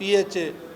PHA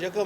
1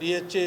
DHA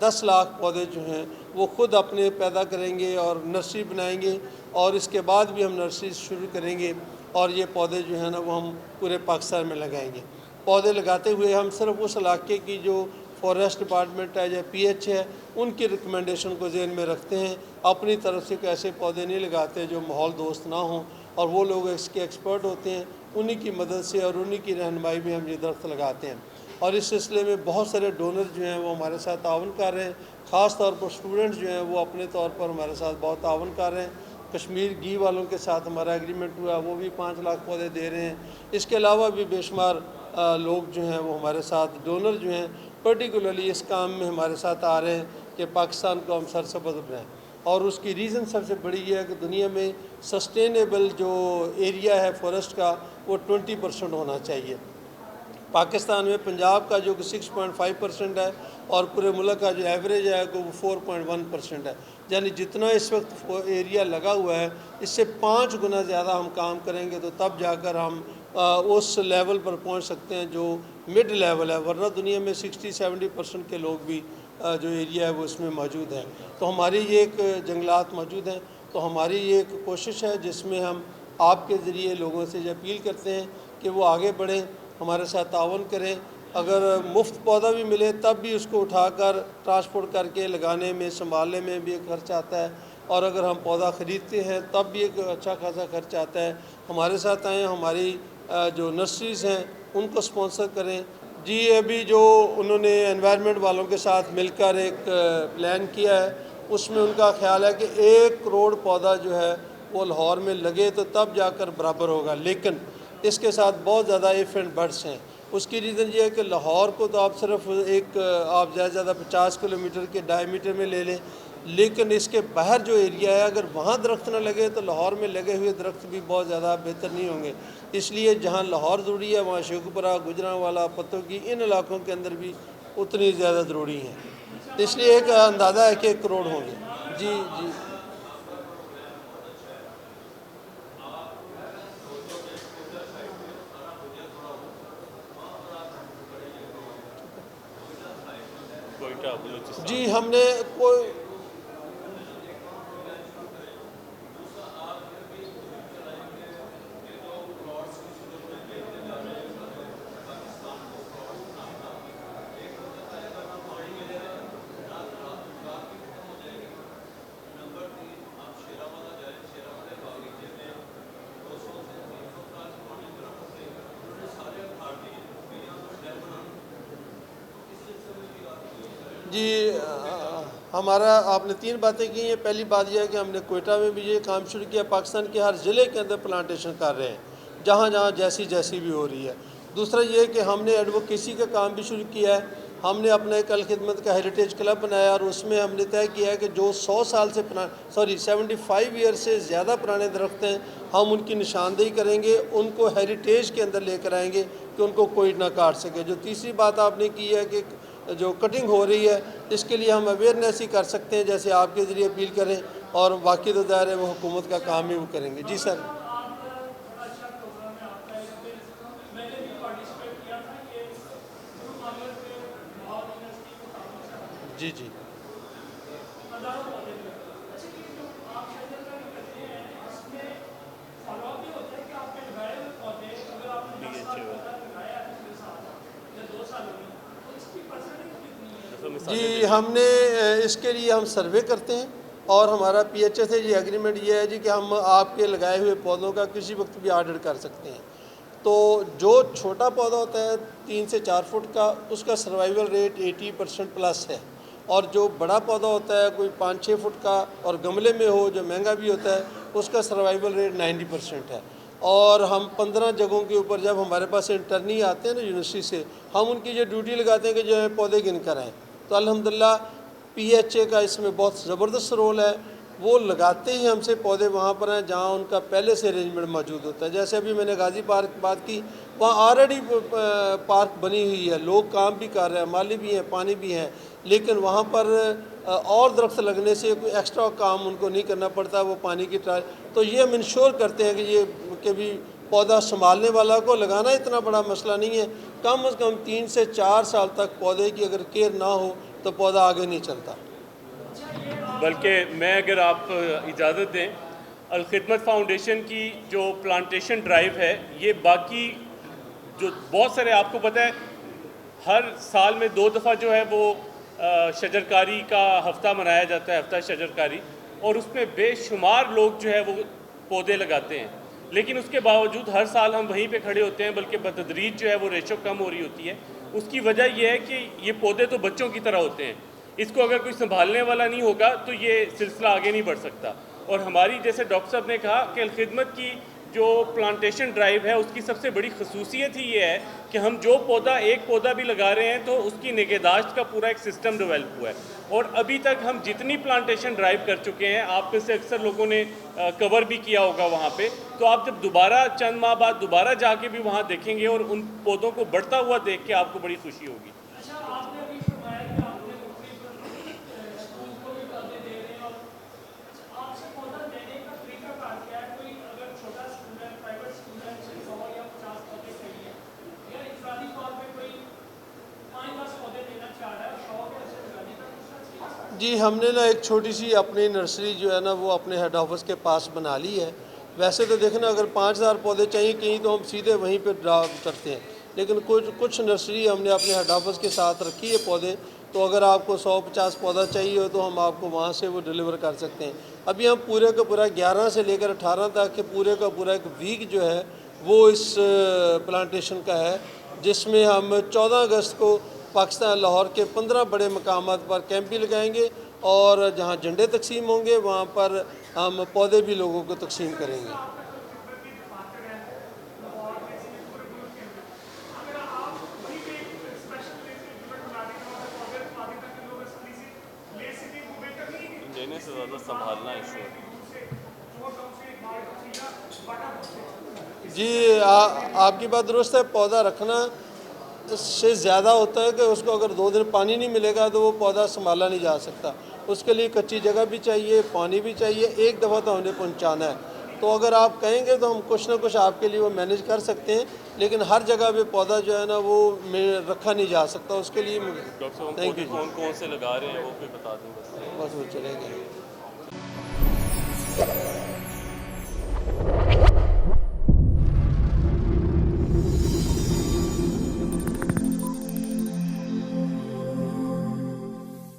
10 lakh پودے جو ہیں وہ خود اپنے پیدا کریں گے اور نرسری بنائیں گے، اور اس کے بعد بھی ہم نرسری شروع کریں گے، اور یہ پودے جو ہیں نا وہ ہم پورے پاکستان میں لگائیں گے۔ پودے لگاتے ہوئے ہم صرف اس علاقے کی جو فارسٹ ڈپارٹمنٹ ہے یا پی ایچ ہے ان کی ریکمنڈیشن کو ذہن میں رکھتے ہیں، اپنی طرف سے کوئی ایسے پودے نہیں لگاتے جو ماحول دوست نہ ہوں، اور وہ لوگ اس کے ایکسپرٹ ہوتے ہیں، انہی کی مدد سے اور انہی کی رہنمائی میں ہم یہ درخت لگاتے ہیں۔ اور اس سلسلے میں بہت سارے ڈونر جو ہیں وہ ہمارے ساتھ تعاون کر رہے ہیں، خاص طور پر اسٹوڈنٹس جو ہیں وہ اپنے طور پر ہمارے ساتھ بہت تعاون کر رہے ہیں۔ کشمیر گھی والوں کے ساتھ ہمارا ایگریمنٹ ہوا، وہ بھی 5 لاکھ پودے دے رہے ہیں۔ اس کے علاوہ بھی بے شمار لوگ جو ہیں وہ ہمارے ساتھ ڈونر جو ہیں پرٹیکولرلی اس کام میں ہمارے ساتھ آ رہے ہیں کہ پاکستان کو ہم سرسبز بنائیں۔ اور اس کی ریزن سب سے بڑی یہ ہے کہ دنیا میں سسٹینیبل جو ایریا ہے فارسٹ کا وہ 20% ہونا چاہیے۔ پاکستان میں پنجاب کا جو کہ 6.5% ہے، اور پورے ملک کا جو ایوریج ہے کہ وہ 4.1% ہے، یعنی جتنا اس وقت ایریا لگا ہوا ہے اس سے 5 گنا زیادہ ہم کام کریں گے تو تب جا کر ہم اس لیول پر پہنچ سکتے ہیں جو مڈ لیول ہے، ورنہ دنیا میں 60-70% کے لوگ بھی جو ایریا ہے وہ اس میں موجود ہیں۔ تو ہماری یہ ایک جنگلات موجود ہیں، تو ہماری یہ ایک کوشش ہے جس میں ہم آپ کے ذریعے لوگوں سے یہ اپیل کرتے ہیں کہ وہ آگے بڑھیں، ہمارے ساتھ تعاون کریں۔ اگر مفت پودا بھی ملے تب بھی اس کو اٹھا کر ٹرانسپورٹ کر کے لگانے میں سنبھالنے میں بھی ایک خرچ آتا ہے، اور اگر ہم پودا خریدتے ہیں تب بھی ایک اچھا خاصا خرچ آتا ہے۔ ہمارے ساتھ آئیں، ہماری جو نرسریز ہیں ان کو سپانسر کریں۔ جی ابھی جو انہوں نے انوائرمنٹ والوں کے ساتھ مل کر ایک پلان کیا ہے، اس میں ان کا خیال ہے کہ 1 کروڑ پودا جو ہے وہ لاہور میں لگے تو تب جا کر برابر ہوگا، لیکن اس کے ساتھ بہت زیادہ ایف اینڈ بٹس ہیں۔ اس کی ریزن یہ ہے کہ لاہور کو تو آپ صرف آپ زیادہ سے زیادہ 50 کلومیٹر کے ڈائی میٹر میں لے لیں، لیکن اس کے باہر جو ایریا ہے اگر وہاں درخت نہ لگے تو لاہور میں لگے ہوئے درخت بھی بہت زیادہ بہتر نہیں ہوں گے۔ اس لیے جہاں لاہور ضروری ہے وہاں شیخوپورہ، گجرانوالہ، پتوکی، ان علاقوں کے اندر بھی اتنی زیادہ ضروری ہیں۔ اس لیے ایک اندازہ ہے کہ 1 کروڑ ہوں گے۔ جی جی جی ہم نے کوئی جی ہمارا آپ نے 3 باتیں کی ہیں۔ پہلی بات یہ ہے کہ ہم نے کوئٹہ میں بھی یہ کام شروع کیا، پاکستان کے ہر ضلع کے اندر پلانٹیشن کر رہے ہیں جہاں جہاں جیسی بھی ہو رہی ہے۔ دوسرا یہ کہ ہم نے ایڈوکیسی کا کام بھی شروع کیا ہے۔ ہم نے اپنا ایک الخدمت کا ہیریٹیج کلب بنایا، اور اس میں ہم نے طے کیا ہے کہ جو 100 سال سے 75 ایئر سے زیادہ پرانے درخت ہیں ہم ان کی نشاندہی کریں گے، ان کو ہیریٹیج کے اندر لے کر آئیں گے کہ ان کو کوئی نہ کاٹ سکے۔ جو تیسری بات آپ نے کی ہے کہ جو کٹنگ ہو رہی ہے اس کے لیے ہم اویئرنیس ہی کر سکتے ہیں، جیسے آپ کے ذریعے اپیل کریں، اور باقی تو ظاہر ہے وہ حکومت کا کام ہی وہ کریں گے۔ جی سر۔ جی جی جی ہم نے اس کے لیے ہم سروے کرتے ہیں، اور ہمارا پی ایچ سے یہ ایگریمنٹ یہ ہے جی کہ ہم آپ کے لگائے ہوئے پودوں کا کسی وقت بھی آرڈر کر سکتے ہیں۔ تو جو چھوٹا پودا ہوتا ہے 3 سے 4 فٹ کا، اس کا سروائیول ریٹ 80% پلس ہے، اور جو بڑا پودا ہوتا ہے کوئی 5-6 فٹ کا اور گملے میں ہو جو مہنگا بھی ہوتا ہے اس کا سروائیول ریٹ 90% ہے۔ اور ہم 15 جگہوں کے اوپر جب ہمارے پاس انٹرنی آتے ہیں نا یونیورسٹی سے، ہم ان کی جو ڈیوٹی لگاتے ہیں کہ جو ہے پودے گن کر آئیں، تو الحمدللہ پی ایچ اے کا اس میں بہت زبردست رول ہے۔ وہ لگاتے ہی ہم سے پودے وہاں پر ہیں جہاں ان کا پہلے سے ارینجمنٹ موجود ہوتا ہے۔ جیسے ابھی میں نے غازی پارک کی بات کی، وہاں آلریڈی پارک بنی ہوئی ہے، لوگ کام بھی کر رہے ہیں، مالی بھی ہیں، پانی بھی ہیں، لیکن وہاں پر اور درخت لگنے سے کوئی ایکسٹرا کام ان کو نہیں کرنا پڑتا، وہ پانی کی تو یہ ہم انشور کرتے ہیں کہ یہ کہ بھی پودا سنبھالنے والا کو لگانا اتنا بڑا مسئلہ نہیں ہے، کم از کم 3 سے 4 سال تک پودے کی اگر کیئر نہ ہو تو پودا آگے نہیں چلتا. بلکہ میں اگر آپ اجازت دیں، الخدمت فاؤنڈیشن کی جو پلانٹیشن ڈرائیو ہے یہ باقی جو بہت سارے آپ کو پتہ ہے ہر سال میں 2 دفعہ جو ہے وہ شجرکاری کا ہفتہ منایا جاتا ہے، ہفتہ شجرکاری، اور اس میں بے شمار لوگ جو ہے وہ پودے لگاتے ہیں، لیکن اس کے باوجود ہر سال ہم وہیں پہ کھڑے ہوتے ہیں، بلکہ بتدریج جو ہے وہ ریشو کم ہو رہی ہوتی ہے. اس کی وجہ یہ ہے کہ یہ پودے تو بچوں کی طرح ہوتے ہیں، اس کو اگر کوئی سنبھالنے والا نہیں ہوگا تو یہ سلسلہ آگے نہیں بڑھ سکتا. اور ہماری جیسے ڈاکٹر صاحب نے کہا کہ الخدمت کی جو پلانٹیشن ڈرائیو ہے اس کی سب سے بڑی خصوصیت ہی یہ ہے کہ ہم جو ایک پودا بھی لگا رہے ہیں تو اس کی نگہداشت کا پورا ایک سسٹم ڈیولپ ہوا ہے. اور ابھی تک ہم جتنی پلانٹیشن ڈرائیو کر چکے ہیں، آپ میں سے اکثر لوگوں نے کور بھی کیا ہوگا وہاں پہ، تو آپ جب دوبارہ چند ماہ بعد دوبارہ جا کے بھی وہاں دیکھیں گے اور ان پودوں کو بڑھتا ہوا دیکھ کے آپ کو بڑی خوشی ہوگی. جی، ہم نے نا ایک چھوٹی سی اپنی نرسری جو ہے نا وہ اپنے ہیڈ آفس کے پاس بنا لی ہے. ویسے تو دیکھنا اگر 5000 پودے چاہیے کہیں تو ہم سیدھے وہیں پہ ڈرا کرتے ہیں، لیکن کچھ نرسری ہم نے اپنے ہیڈ آفس کے ساتھ رکھی ہے پودے، تو اگر آپ کو 150 پودا چاہیے ہو تو ہم آپ کو وہاں سے وہ ڈیلیور کر سکتے ہیں. ابھی ہم پورے کا پورا 11 سے لے کر 18 تک کے پورے کا پورا ایک ویک جو ہے وہ اس پلانٹیشن کا ہے، جس میں ہم 14 اگست کو پاکستان لاہور کے 15 بڑے مقامات پر کیمپ بھی لگائیں گے، اور جہاں جھنڈے تقسیم ہوں گے وہاں پر ہم پودے بھی لوگوں کو تقسیم کریں گے. لینے سے زیادہ سنبھالنا ایشو ہے. جی، آپ کی بات درست ہے. پودا رکھنا اس سے زیادہ ہوتا ہے کہ اس کو اگر 2 دن پانی نہیں ملے گا تو وہ پودا سنبھالا نہیں جا سکتا. اس کے لیے کچی جگہ بھی چاہیے، پانی بھی چاہیے، ایک دفعہ تو ہم نے پہنچانا ہے. تو اگر آپ کہیں گے تو ہم کچھ نہ کچھ آپ کے لیے وہ مینیج کر سکتے ہیں، لیکن ہر جگہ پہ پودا جو ہے نا وہ رکھا نہیں جا سکتا. اس کے لیے ڈاکٹر صاحب کون سے لگا رہے ہیں وہ بھی بتا دیں بس وہ چلے گئے.